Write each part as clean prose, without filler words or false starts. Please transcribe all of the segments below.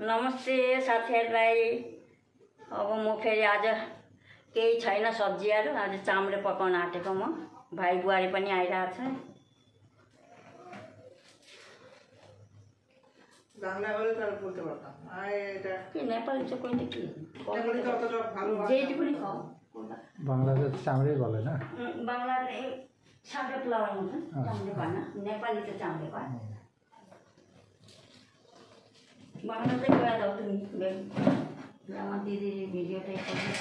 नमस्ते साथीहरूलाई। अब म फेरि आज केही छैन सब्जीहरू, आज चाम्रे पकाउन आँटेको म। भाइ बुहारी पनि आइरहेछ। नेपाली चाहिँ कहिले के बांग्ला तो चामड़े बोले ना, बांग्ला चामड़े पुलाव चामड़े भन्न, नेपाली चाहिँ चामड़े भयो। बांग्ला चाहिँ गएर जाऊ तुमी আমার দিদির ভিডিওটাই করবেন,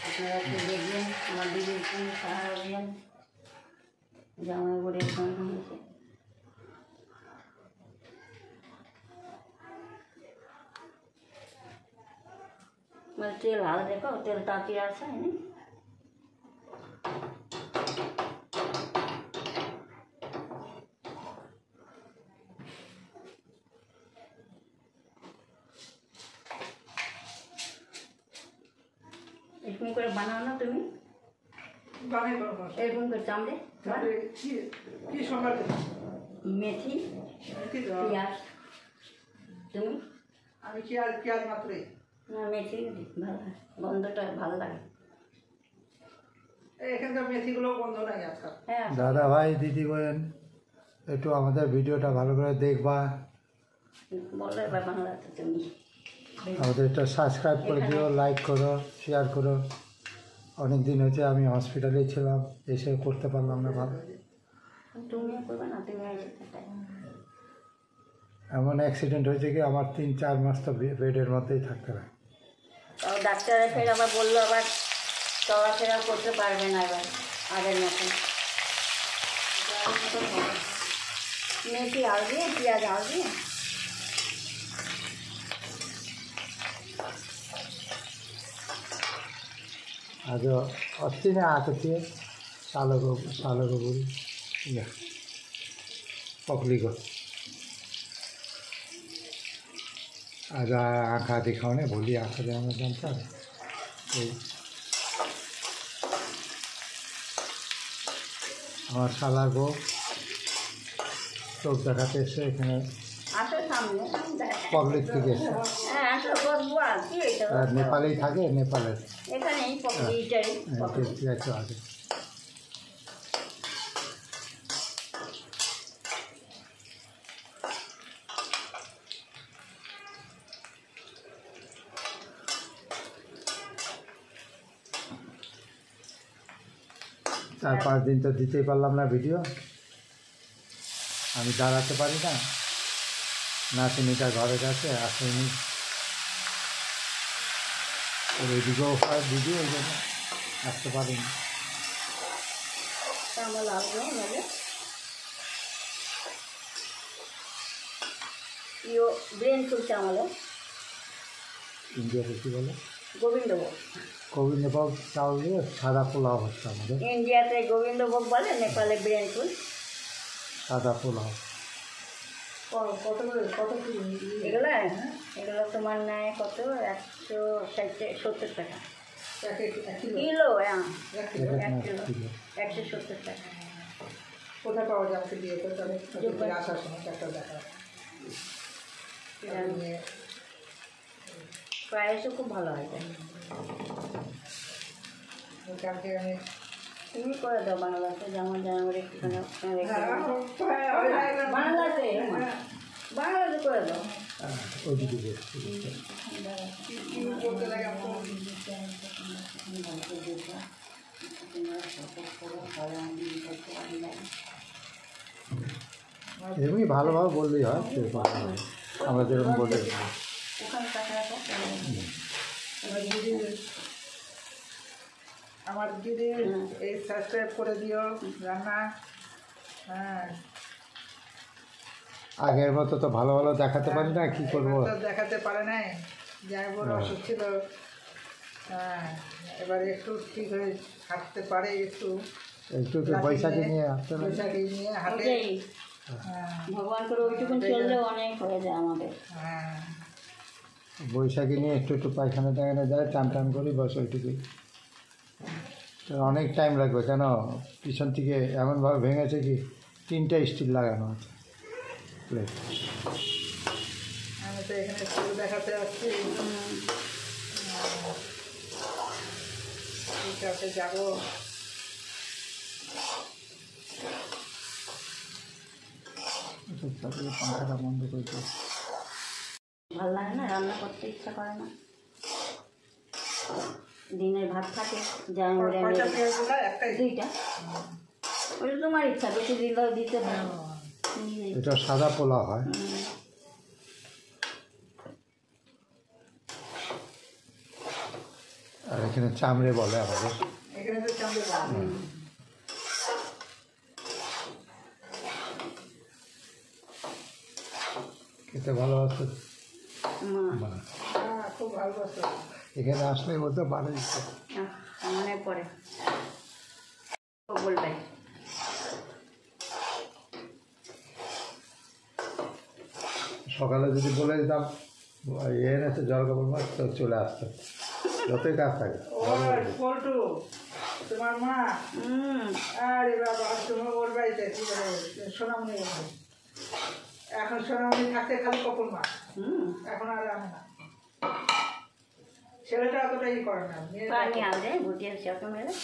আপনারা একটু দেখবেন। আমার দিদির কোনো সাহায্য দিবেন, জামাই বোনের সঙ্গে হয়েছে। मैं तेल हाल देखो, तेल ताती आसा है नहीं। एरकम करे बनाओ ना तुम्हें, एरकम कर चामड़े मेथी प्याज तुम्हें प्याज मात्रै না মেথি ভালো, গন্ধটা ভালো লাগে। এখানকার মেথিগুলো গন্ধ নাই আজকাল। হ্যাঁ দাদা ভাই দিদি বোন একটু আমাদের ভিডিওটা ভালো করে দেখবা, বলো এবার বাংলাতে তুমি আমাদের এটা সাবস্ক্রাইব করে দিও, লাইক করো, শেয়ার করো। অনেক দিন হয়েছে আমি হসপিটালেই ছিলাম, এসে করতে পারলাম না। ভালো তুমিও করবে না, তুমি এমন অ্যাক্সিডেন্ট হয়েছে কি আমার 3-4 মাস তো বেডের মধ্যেই থাকতে হয়। তাও ডাক্তারে ফের আবার বললো আবার চলাফেরা করতে পারবে না এবার আগের মতন। মেথি আল দিয়ে পেঁয়াজ আল দিয়ে आज अस्ति नै आएको थिएँ सालोको बुढी यहाँ पक्लीको। आज आँखा देखाउने, भोलि आँखा देखाउन जान्छ। আমার শালাগো চোখ দেখাতে এসে এখানে পাবলিক থেকে এসে নেপালেই থাকে, নেপালের আগে। चार पाँच दिन तो दिते पारलाम ना भिडियो, আমি দাঁড়াতে পারি না। নাতিনিটা ঘরে গেছে, আসেনি। ওর ওইদিকেও হয় ভিডিও, ওই জন্য আসতে পারিনি। ইন্ডিয়াতে কী বলে গোবিন্দভোগ চাউল দিয়ে সাদা পোলাও হচ্ছে আমাদের। ইন্ডিয়াতে গোবিন্দভোগ বলে, নেপালে ব্রেন ফুল সাদা পোলাও। কত এগুলো এগুলো তোমার নেয় কত 170 টাকা কিলো। হ্যাঁ 170 টাকা। কোথায় পাওয়া যাচ্ছে দিয়ে তো তাহলে আসার সময় একটা দেখা পায়েসও খুব ভালো হয়। তুমি করে দাও বাংলাতে, যেমন একটুখানি বাংলাতে বাংলাতে করে দাও। এমনি ভালোভাবে বললেই হয়, আমরা যেরকম বলে আমার দিদি এই সাবস্ক্রাইব করে দিও রান্না। হ্যাঁ আগের মতো তো ভালো ভালো দেখাতে পারি না, কি করবো, দেখাতে পারে নাই। যাই বড় অসুখ ছিল, হ্যাঁ এবার একটু ঠিক হয়ে হাঁটতে পারে, একটু বৈশাখী নিয়ে হাঁটতে, বৈশাখী নিয়ে হাঁটে। ভগবান করে ওইটুকুন চললে অনেক হয়ে যায় আমাদের। হ্যাঁ বৈশাখী নিয়ে একটু পায়খানা টায়খানা যায়, টান টান করি, বস ওইটুকুই। অনেক টাইম লাগবে, কেন পিছন থেকে এমনভাবে ভেঙেছে কি 3টা স্টিল লাগানো আছে। প্লেট। আমি তো এখানে ফুল দেখাতে আসছি। ঠিক আছে, যাবো। পাখাটা বন্ধ করে দিই। ভালো লাগে না, রান্না করতে ইচ্ছা করে না। দিনের ভাত থাকে যা কয়টা পেঁয়াজ গুলো? একটাই? 2টা। ওটা তোমার ইচ্ছা, বেশি দিলেও দিতে পারো। এটা সাদা পোলাও হয়। আর এখানে চামড়ে বলে আমাদের। এখানে তো চামড়ে বলে। খেতে ভালোবাসে মা খুব ভালোবাসে। এখানে আসলে বলতে বানাইছে মনে পড়ে, ও বলবে। সকালে যদি বলে দিতাম এনেছে জলকাপড় মাছ, তো চলে আসতো যতই কাজ থাকে। পল্টু তোমার মা? আরে বাবা, তোমার ওর বাড়িতে কি বলে সোনামণি বলবে। এখন সোনামণি থাকতে খালি কখন মা, এখন আর আনে না। ছেলেটা অতটা ই করে না। পানি আনলে গুটিয়ে চট মেরে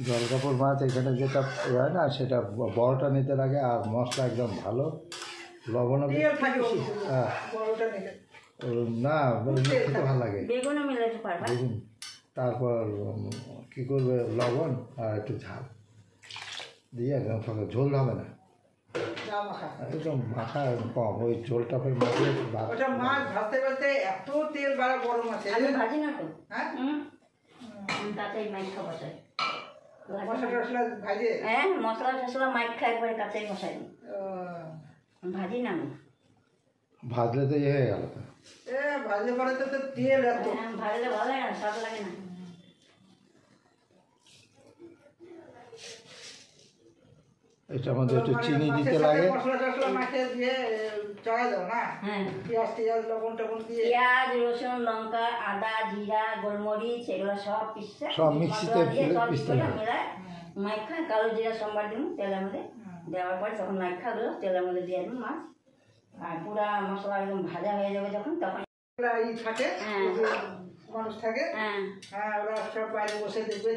জলকাপড় মাছ এখানে যেটা হয় না, সেটা বড়টা নিতে লাগে, আর মশলা একদম ভালো, লবণ হ্যাঁ না খেতে ভালো লাগে। বেগুনও মিলাতে পারবা। বেগুন, তারপর কী করবে, লবণ আর একটু ঝাল দিয়ে একদম সঙ্গে ঝোল হবে না, একদম মাখা কম, ওই ঝোলটা ফের মাখিয়ে ওটা মাছ ভাজতে ভাজতে এত তেল বাড়া বড় মাছ। আমি ভাজি না তো। হ্যাঁ, তাতেই মাইখা বসাই। মশলা টশলা ভাজে? হ্যাঁ, মশলা টশলা মাইখা একবারে কাঁচাই বসাই নি, ভাজি না আমি। ভাজলে তো ইয়ে হয়ে গেল। ভাজলে পরে তো তেল এত। ভাজলে ভালো লাগে না, স্বাদ লাগে না। এটার মধ্যে একটু চিনি দিতে লাগে। মশলা টশলা মাখিয়ে দিয়ে চড়া দাও না? হ্যাঁ, পেঁয়াজ টিয়াজ লবণ টবণ দিয়ে, পেঁয়াজ রসুন লঙ্কা আদা জিরা গোলমরিচ এগুলো সব পিসে সব মিক্সিতে পিসতে হবে। মিলায় মাইখা কালো জিরা সোমবার দিব তেলের মধ্যে, দেওয়ার পরে তখন মাইখা গুলো তেলের মধ্যে দিয়ে দেবো মাছ, আর পুরা মশলা একদম ভাজা হয়ে যাবে যখন, তখন ই থাকে মানুষ থাকে, হ্যাঁ ওরা সব বাইরে বসে দেখবে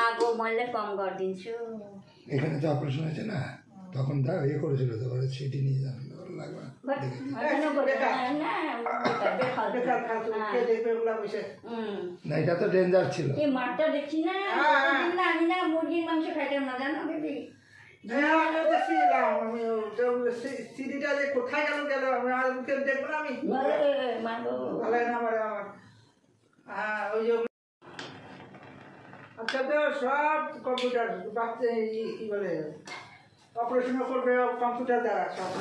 আগো মরলে কম কর দিনছু। এখানে তো অপারেশন হয়েছে না, তখন ইয়ে করেছিল, তো সিটি নিয়ে যাবে লাগবে। না এটা তো ডেঞ্জার ছিল। এই মাঠটা দেখছি না, আমি না মুরগির মাংস খাইতাম না, জানো বেবি। আমি সিডিটা যে কোথায় গেল গেল আমি আর মুখে দেখবো না। আমি ভালো না আমার আমার হ্যাঁ ওই যে আচ্ছা তো সব কম্পিউটার বাচ্চা কি বলে অপারেশন করবে কম্পিউটার দ্বারা সব।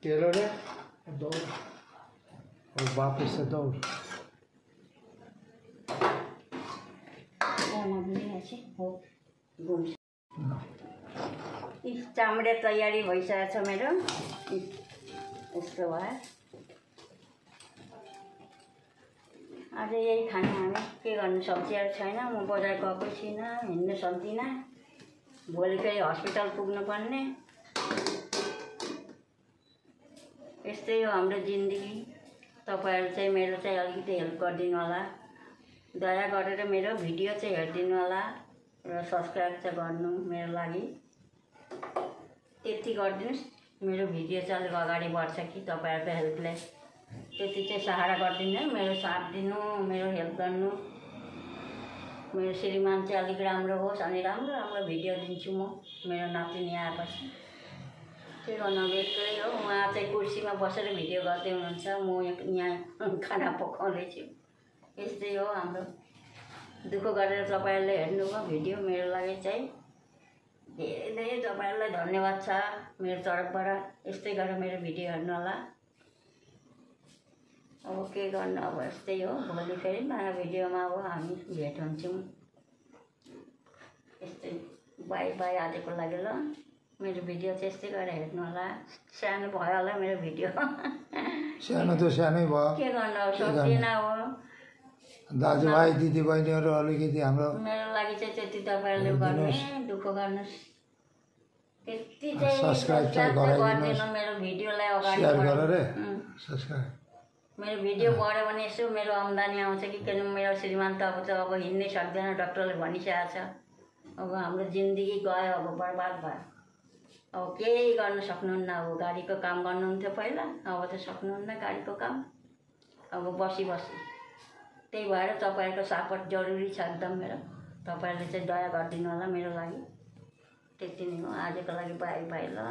केलो रे दौड़ और वापस से दौड़। चामड़े तैयारी भइसकेको छ मेरो। यस्तो भयो आज यही खाने हामी, के गर्नु, सब्जीहरू छैन, म बजार गएको छुइनँ, हिँड्नु सक्दिनँ, भोलिकै हस्पिटल पुग्नुपर्ने, यस्तै हो हाम्रो जिन्दगी। तपाईहरु चाहिँ मेरो चाहिँ अलिकति हेल्प गरिदिनु होला, दया गरेर मेरो भिडियो चाहिँ हेरिदिनु होला र सब्स्क्राइब चाहिँ गर्नु मेरो लागि, त्यति गरिदिनुस्। मेरो भिडियो चाहिँ अलिक अगाडि बढ्छ कि तपाईहरुको हेल्पले, त्यति चाहिँ सहारा गरिदिनु, मेरो साथ दिनु, मेरो हेल्प गर्नु। मेरो श्रीमान चाहिँ अलिक राम्रो होस् अनि राम्रो राम्रो भिडियो दिन्छु म मेरो नातिनी आएपछि। के गर्नु बेग्लै हो उहाँ चाहिँ कुर्सीमा बसेर भिडियो गर्दै हुनुहुन्छ म यहाँ खाना पकाउँदैछु यस्तै हो हाम्रो दुःख गरेर तपाईँहरूले हेर्नुभयो भिडियो मेरो लागि चाहिँ धेरै धेरै तपाईँहरूलाई धन्यवाद छ मेरो तर्फबाट यस्तै गरेर मेरो भिडियो हेर्नु होला अब के गर्नु अब यस्तै हो भोलि फेरि नयाँ भिडियोमा अब हामी भेट हुन्छौँ यस्तै बाई बाई आजको लागि ल मेरो भिडियो चाहिँ यस्तै गरेर हेर्नु होला सानो भयो होला मेरो भिडियो सानो त सानै भयो के गर्नु अब सक्दिनँ हो दाजुभाइ दिदीबहिनीहरू अलिकति हाम्रो मेरो लागि चाहिँ त्यति तपाईँहरूले गर्ने दुःख गर्नुहोस् त्यति चाहिँ सब्सक्राइब चाहिँ गरिदिनु मेरो भिडियोलाई अगाडि सेयर गरेर बढाउनु। सब्सक्राइब मेरो भिडियो बढ्यो भने यसो मेरो आम्दानी आउँछ कि किन मेरो श्रीमान त अब हिँड्नै सक्दैन डक्टरले भनिसकेको छ अब हाम्रो जिन्दगी गयो अब बर्बाद भयो अब केही गर्न सक्नुहुन्न अब गाडीको काम गर्नुहुन्थ्यो पहिला अब त सक्नुहुन्न गाडीको काम अब बसी त्यही भएर तपाईँहरूको सपोर्ट जरुरी छ एकदम मेरो तपाईँहरूले चाहिँ दया गरिदिनु होला मेरो लागि त्यति नै हो आजको लागि बाई बाई ल